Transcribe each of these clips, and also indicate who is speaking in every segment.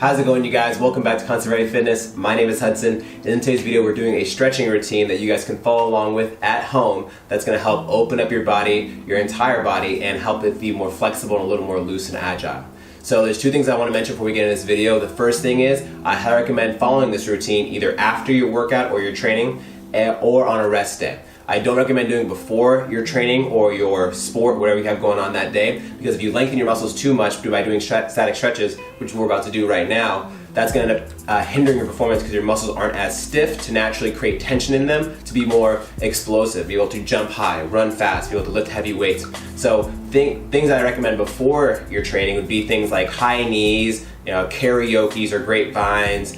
Speaker 1: How's it going, you guys? Welcome back to Constantlyvariedfitness. My name is Hudson, and in today's video we're doing a stretching routine that you guys can follow along with at home that's going to help open up your body, your entire body, and help it be more flexible and a little more loose and agile. So there's two things I want to mention before we get into this video. The first thing is I highly recommend following this routine either after your workout or your training or on a rest day. I don't recommend doing it before your training or your sport, whatever you have going on that day, because if you lengthen your muscles too much by doing static stretches, which we're about to do right now, that's going to end up hindering your performance because your muscles aren't as stiff to naturally create tension in them to be more explosive, be able to jump high, run fast, be able to lift heavy weights. So things that I recommend before your training would be things like high knees, karaokes or grapevines,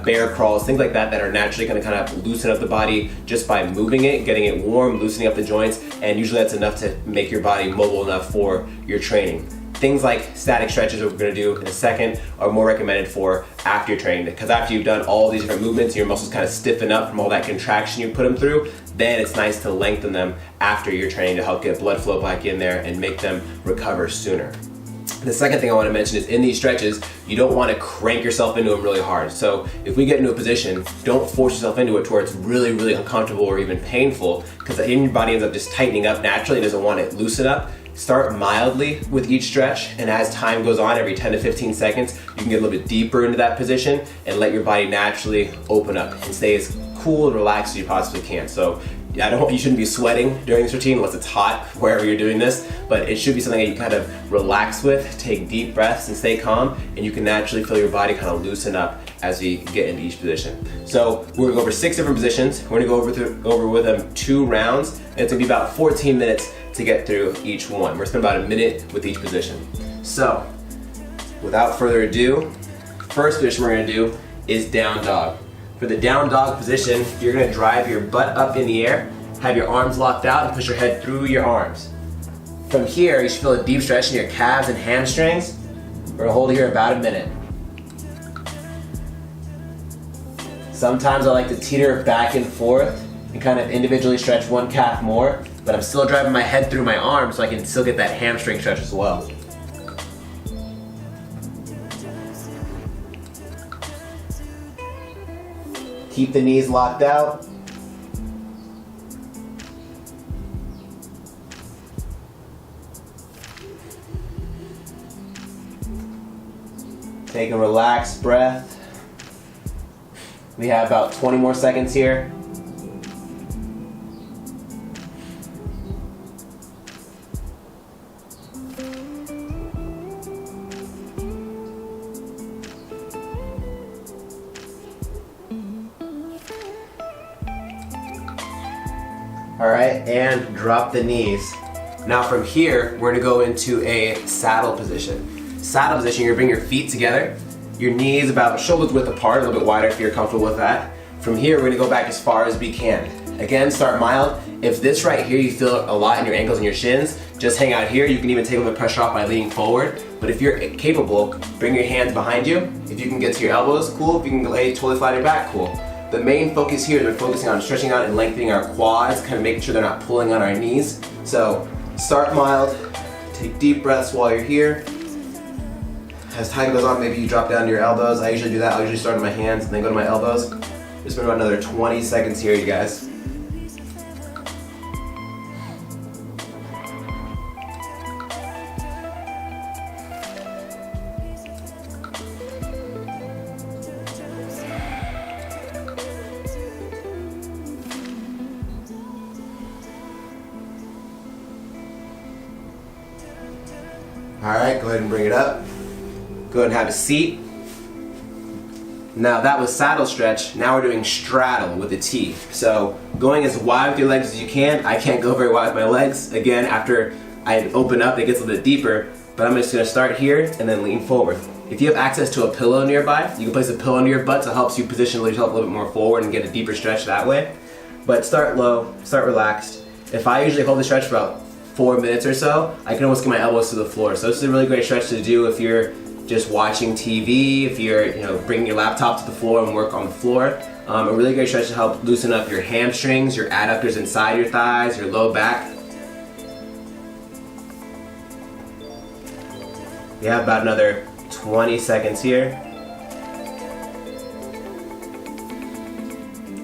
Speaker 1: bear crawls, things like that that are naturally going to kind of loosen up the body just by moving it, getting it warm, loosening up the joints, and usually that's enough to make your body mobile enough for your training. Things like static stretches, which we're going to do in a second, are more recommended for after your training, because after you've done all these different movements and your muscles kind of stiffen up from all that contraction you put them through, then it's nice to lengthen them after your training to help get blood flow back in there and make them recover sooner. The second thing I want to mention is in these stretches, you don't want to crank yourself into them really hard. So if we get into a position, don't force yourself into it to where it's really, really uncomfortable or even painful, because then your body ends up just tightening up naturally and doesn't want to loosen up. Start mildly with each stretch, and as time goes on, every 10 to 15 seconds, you can get a little bit deeper into that position and let your body naturally open up and stay as cool and relaxed as you possibly can. So you shouldn't be sweating during this routine unless it's hot wherever you're doing this, but it should be something that you kind of relax with, take deep breaths and stay calm, and you can naturally feel your body kind of loosen up as we get into each position. So we're gonna go over 6 different positions. We're gonna go over with them 2 rounds, and it's gonna be about 14 minutes to get through each one. We're gonna spend about a minute with each position. So without further ado, first position we're gonna do is down dog. For the down dog position, you're gonna drive your butt up in the air, have your arms locked out, and push your head through your arms. From here, you should feel a deep stretch in your calves and hamstrings. We're gonna hold it here about a minute. Sometimes I like to teeter back and forth and kind of individually stretch one calf more, but I'm still driving my head through my arms so I can still get that hamstring stretch as well. Keep the knees locked out. Take a relaxed breath. We have about 20 more seconds here. All right, and drop the knees. Now from here, we're gonna go into a saddle position. Saddle position, you're gonna bring your feet together, your knees about shoulders width apart, a little bit wider if you're comfortable with that. From here, we're gonna go back as far as we can. Again, start mild. If this right here, you feel a lot in your ankles and your shins, just hang out here. You can even take a little bit of pressure off by leaning forward. But if you're capable, bring your hands behind you. If you can get to your elbows, cool. If you can lay totally flat on your back, cool. The main focus here is we're focusing on stretching out and lengthening our quads, kind of making sure they're not pulling on our knees. So start mild, take deep breaths while you're here. As time goes on, maybe you drop down to your elbows. I usually do that. I'll usually start on my hands and then go to my elbows. Just spend about another 20 seconds here, you guys. All right, go ahead and bring it up. Go ahead and have a seat. Now that was saddle stretch. Now we're doing straddle with a T. So going as wide with your legs as you can. I can't go very wide with my legs. Again, after I open up, it gets a little bit deeper, but I'm just gonna start here and then lean forward. If you have access to a pillow nearby, you can place a pillow under your butt to help you position yourself a little bit more forward and get a deeper stretch that way. But start low, start relaxed. If I usually hold the stretch for about 4 minutes or so, I can almost get my elbows to the floor. So this is a really great stretch to do if you're just watching TV, if you're bringing your laptop to the floor and work on the floor. A really great stretch to help loosen up your hamstrings, your adductors inside your thighs, your low back. We have about another 20 seconds here.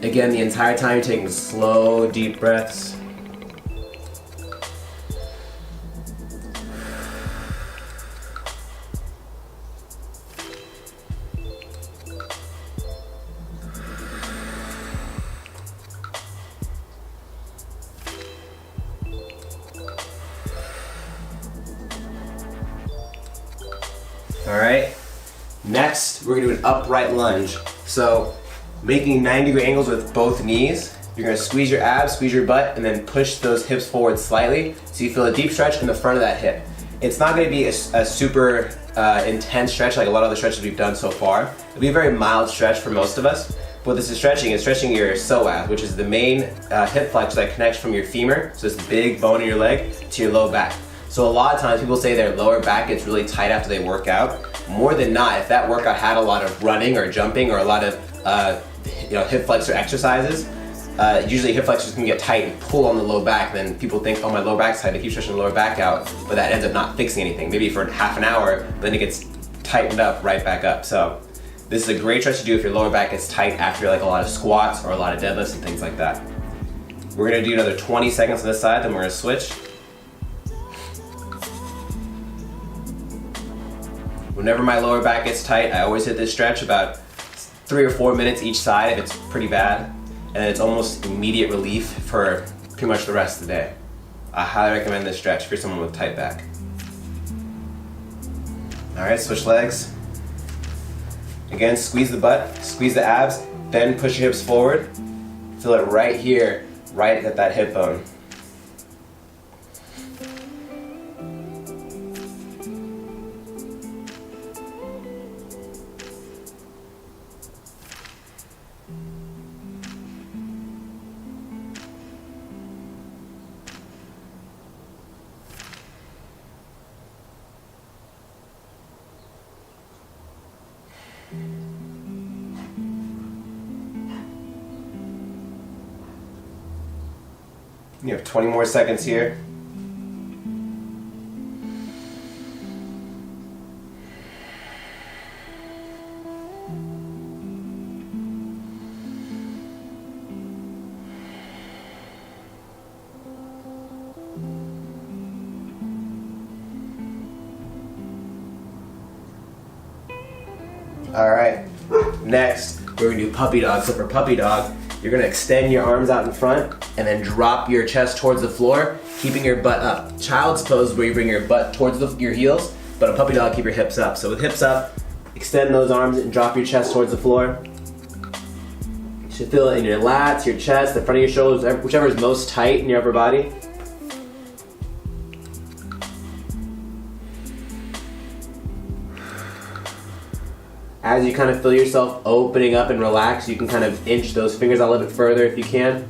Speaker 1: Again, the entire time you're taking slow, deep breaths. All right, next we're gonna do an upright lunge. So making 90-degree angles with both knees. You're gonna squeeze your abs, squeeze your butt, and then push those hips forward slightly so you feel a deep stretch in the front of that hip. It's not gonna be a super intense stretch like a lot of the stretches we've done so far. It'll be a very mild stretch for most of us. What this is stretching your psoas, which is the main hip flexor that connects from your femur, so this big bone in your leg, to your low back. So a lot of times people say their lower back gets really tight after they work out. More than not, if that workout had a lot of running or jumping or a lot of hip flexor exercises, usually hip flexors can get tight and pull on the low back. Then people think, oh, my lower back's tight, they keep stretching the lower back out, but that ends up not fixing anything. Maybe for half an hour, but then it gets tightened up right back up. So this is a great stretch to do if your lower back gets tight after like a lot of squats or a lot of deadlifts and things like that. We're gonna do another 20 seconds on this side, then we're gonna switch. Whenever my lower back gets tight, I always hit this stretch about 3 or 4 minutes each side if it's pretty bad, and it's almost immediate relief for pretty much the rest of the day. I highly recommend this stretch for someone with tight back. All right, switch legs. Again, squeeze the butt, squeeze the abs, then push your hips forward. Feel it right here, right at that hip bone. You have 20 more seconds here. All right, next we're gonna do puppy dog. So for puppy dog, you're gonna extend your arms out in front and then drop your chest towards the floor, keeping your butt up. Child's pose where you bring your butt towards your heels, but a puppy dog, keep your hips up. So with hips up, extend those arms and drop your chest towards the floor. You should feel it in your lats, your chest, the front of your shoulders, whichever is most tight in your upper body. As you kind of feel yourself opening up and relax, you can kind of inch those fingers out a little bit further if you can.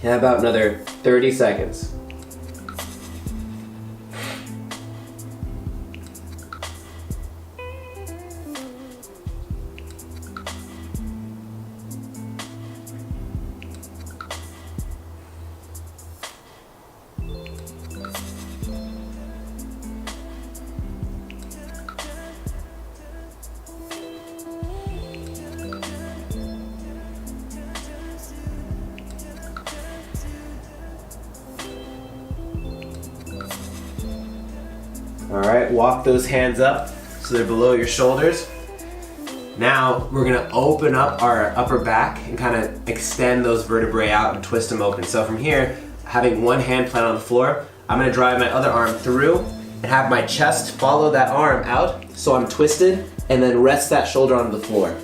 Speaker 1: How about another 30 seconds? All right, walk those hands up so they're below your shoulders. Now we're gonna open up our upper back and kind of extend those vertebrae out and twist them open. So from here, having one hand planted on the floor, I'm gonna drive my other arm through and have my chest follow that arm out so I'm twisted, and then rest that shoulder onto the floor.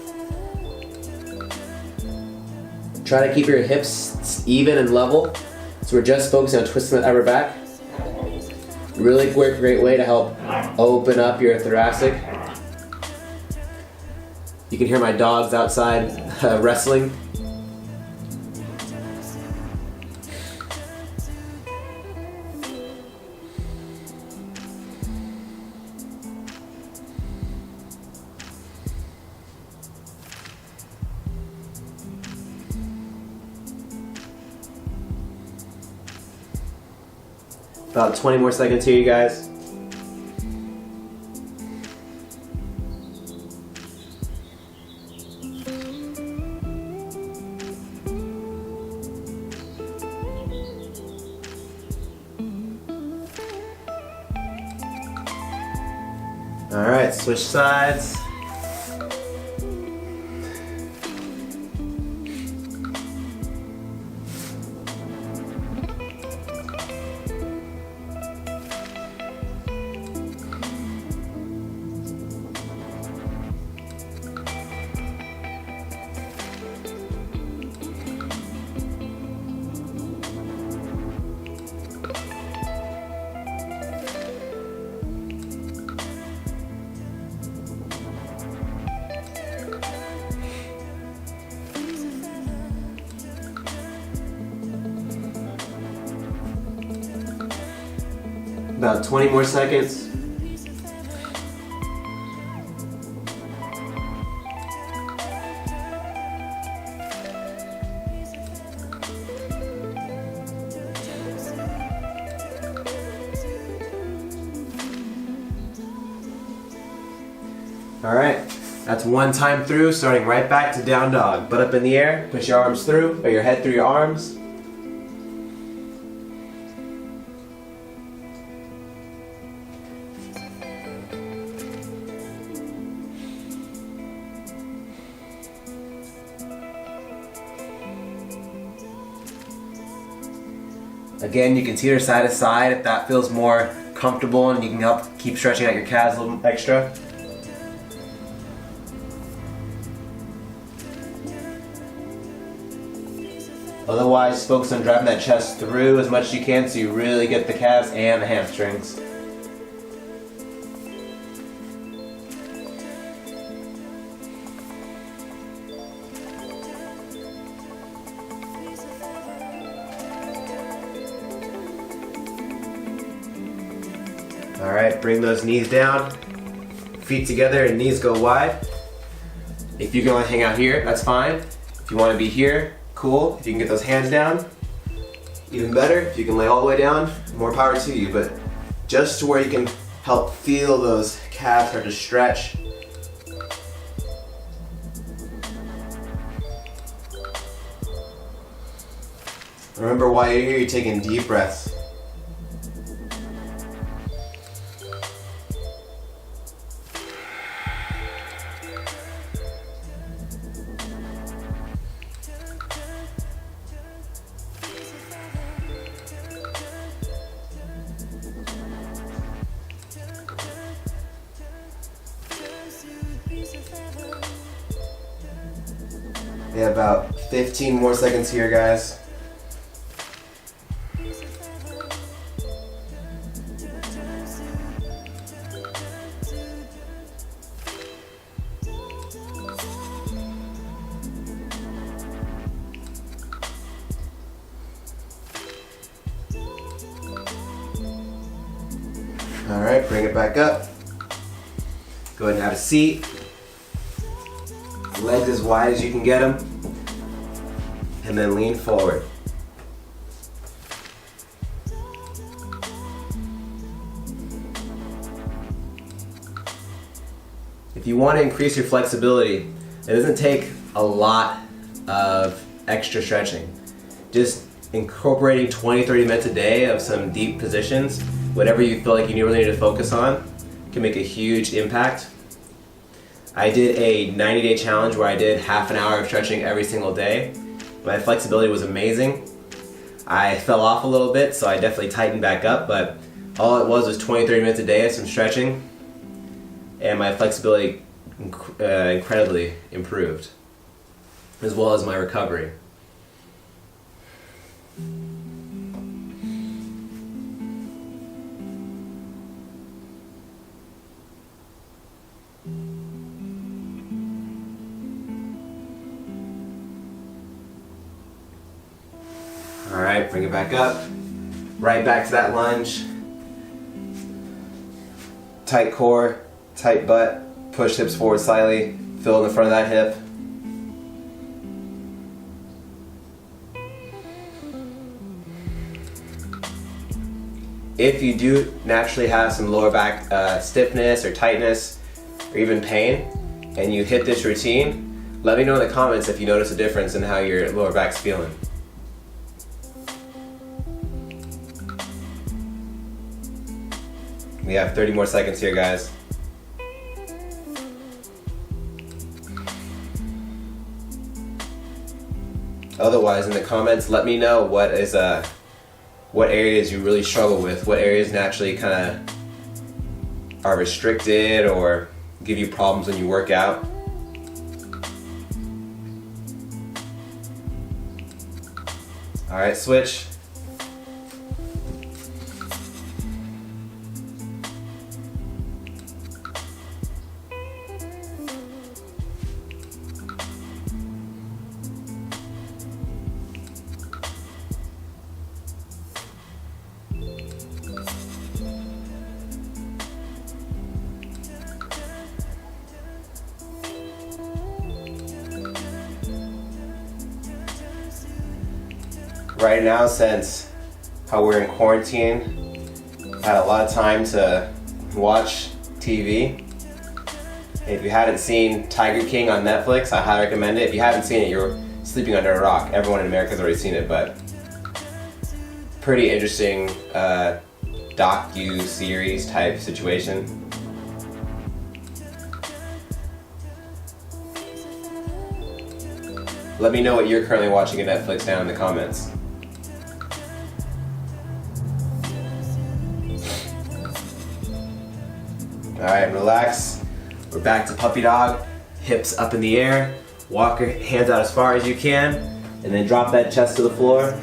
Speaker 1: Try to keep your hips even and level. So we're just focusing on twisting the upper back. Really great way to help open up your thoracic. You can hear my dogs outside wrestling. About 20 more seconds here, you guys. All right, switch sides. About 20 more seconds. All right, that's one time through, starting right back to down dog. Butt up in the air, push your arms through, or your head through your arms. Again, you can teeter side to side if that feels more comfortable, and you can help keep stretching out your calves a little extra. Otherwise, focus on driving that chest through as much as you can so you really get the calves and the hamstrings. All right, bring those knees down, feet together and knees go wide. If you can only hang out here, that's fine. If you want to be here, cool. If you can get those hands down, even better. If you can lay all the way down, more power to you, but just to where you can help feel those calves start to stretch. Remember, while you're here, you're taking deep breaths. We have about 15 more seconds here, guys. All right, bring it back up. Go ahead and have a seat. Legs as wide as you can get them. And then lean forward. If you want to increase your flexibility, it doesn't take a lot of extra stretching. Just incorporating 20-30 minutes a day of some deep positions, whatever you feel like you really need to focus on, can make a huge impact. I did a 90-day challenge where I did half an hour of stretching every single day. My flexibility was amazing. I fell off a little bit, so I definitely tightened back up, but all it was 20-30 minutes a day of some stretching, and my flexibility incredibly improved, as well as my recovery. All right, bring it back up. Right back to that lunge. Tight core, tight butt. Push hips forward slightly. Fill in the front of that hip. If you do naturally have some lower back stiffness or tightness or even pain, and you hit this routine, let me know in the comments if you notice a difference in how your lower back's feeling. We have 30 more seconds here, guys. Otherwise, in the comments, let me know what areas you really struggle with, what areas naturally kind of are restricted or give you problems when you work out. All right, switch. Right now, since how we're in quarantine, I had a lot of time to watch TV. If you haven't seen Tiger King on Netflix, I highly recommend it. If you haven't seen it, you're sleeping under a rock. Everyone in America has already seen it, but pretty interesting docu-series type situation. Let me know what you're currently watching on Netflix down in the comments. All right, relax. We're back to puppy dog. Hips up in the air. Walk your hands out as far as you can, and then drop that chest to the floor.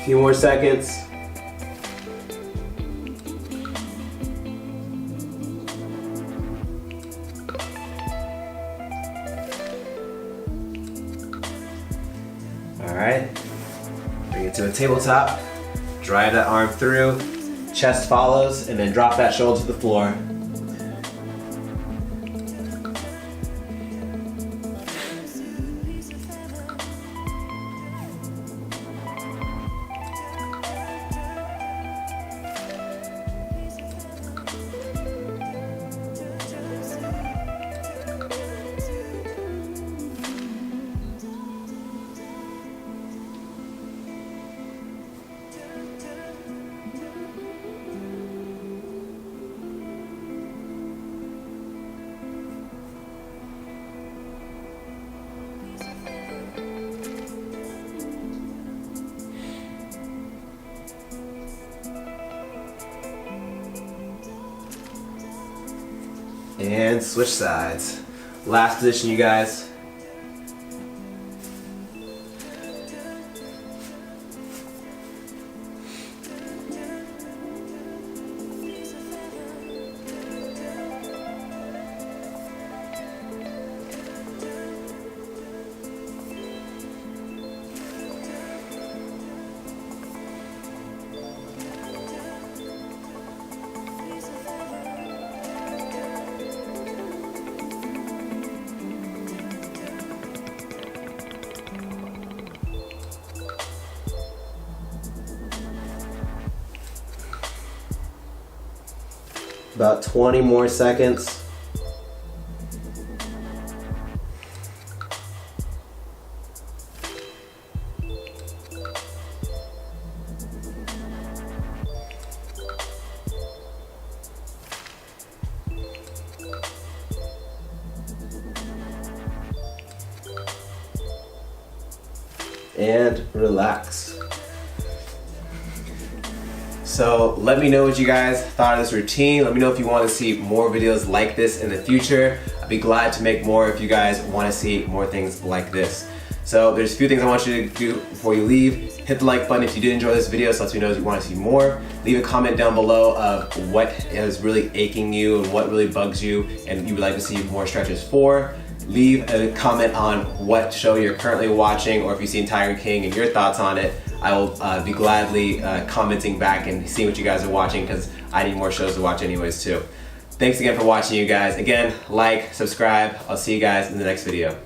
Speaker 1: Few more seconds. All right, bring it to a tabletop, drive that arm through, chest follows, and then drop that shoulder to the floor. And switch sides. Last position, you guys. About 20 more seconds. and relax. So let me know what you guys thought of this routine. Let me know if you want to see more videos like this in the future. I'd be glad to make more if you guys want to see more things like this. So there's a few things I want you to do before you leave. Hit the like button if you did enjoy this video, so lets me know if you want to see more. Leave a comment down below of what is really aching you and what really bugs you and you would like to see more stretches for. Leave a comment on what show you're currently watching, or if you've seen Tiger King and your thoughts on it. I will be gladly commenting back and seeing what you guys are watching, because I need more shows to watch anyways too. Thanks again for watching, you guys. Again, like, subscribe. I'll see you guys in the next video.